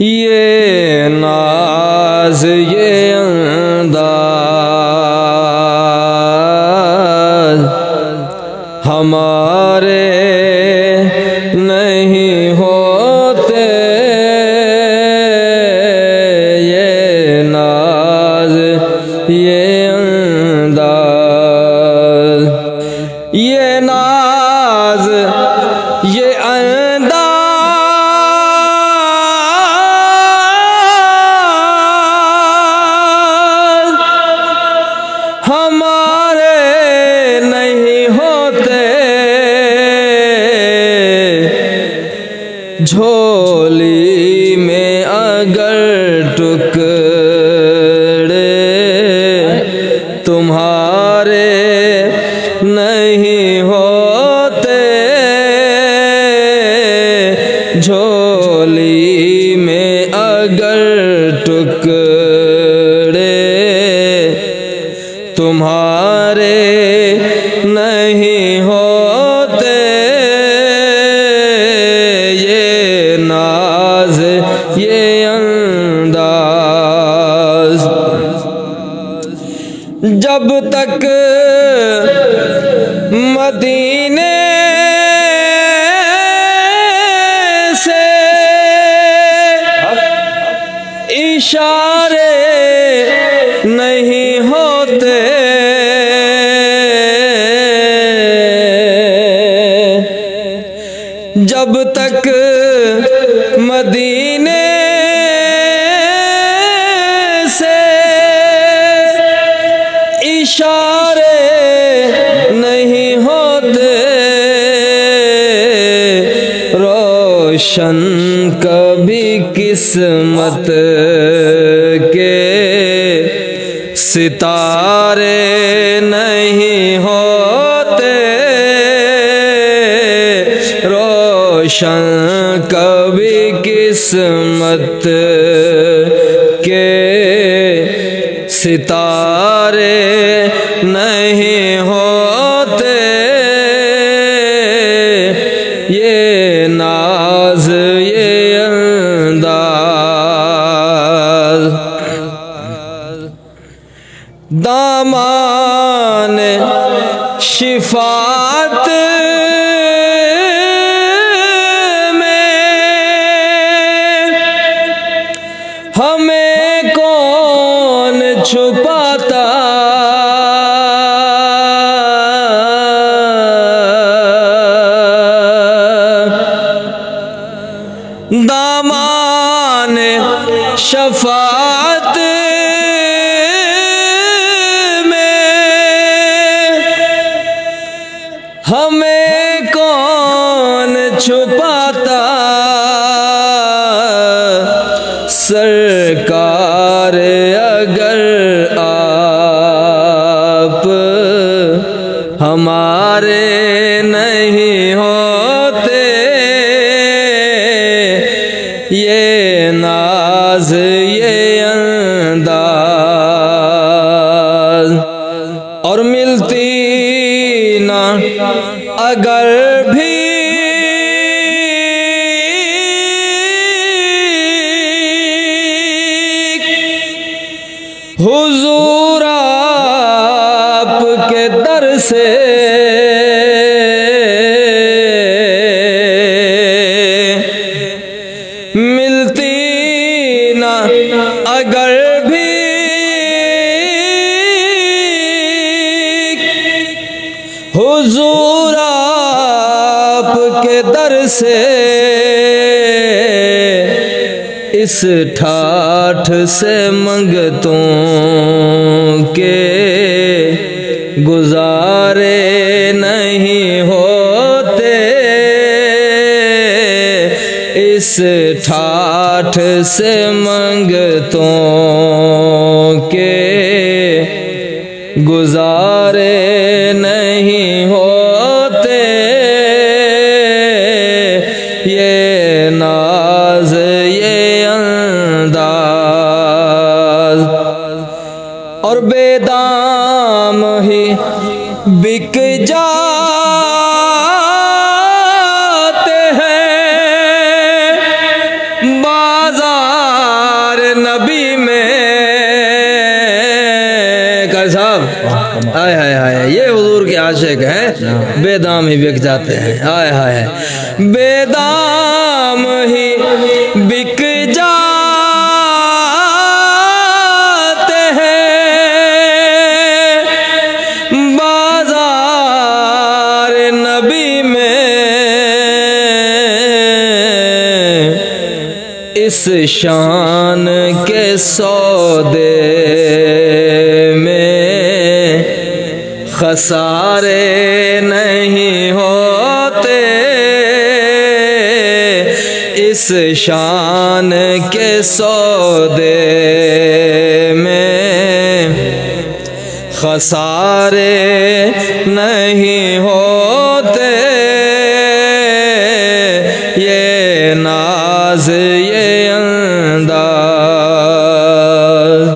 ये नाज ये अंदाज हमारे नहीं होते, ये नाज ये अंदाज, ये नाज ये अंदाज हमारे नहीं होते, झोली में अगर टुकड़े तुम्हारे नहीं होते, झोली में अगर टुकड़े तुम्हारे नहीं होते, ये नाज ये अंदाज। जब तक मदीने से इशारे नहीं होते, जब तक मदीने से इशारे नहीं होते, रोशन कभी किस्मत के सितारे नहीं होते, रोशन कभी किस्मत के सितारे नहीं होते, ये नाज ये अंदाज। दामान शिफात में हमें कौन छुपाता, दामान शफात हमें कौन छुपाता, सरकार अगर आप हमारे नहीं होते, ये नाज ये अंदाज। और मिलती ना अगर भी हुजूर आपके दर से, मिलती ना अगर भी हुजूर आपके दर से, इस ठाठ से मंगतों के गुजारे नहीं होते, इस ठाठ से मंगतों के गुजारे नहीं होते, ये नाज ये अंदाज। और बेदाम ही बिक जाते हैं बाजार बेदाम ही बिक जाते हैं। हाय हाय, बेदाम ही बिक जाते हैं बाजार नबी में, इस शान के सौदे में खसारे नहीं होते, इस शान के सौदे में खसारे नहीं हो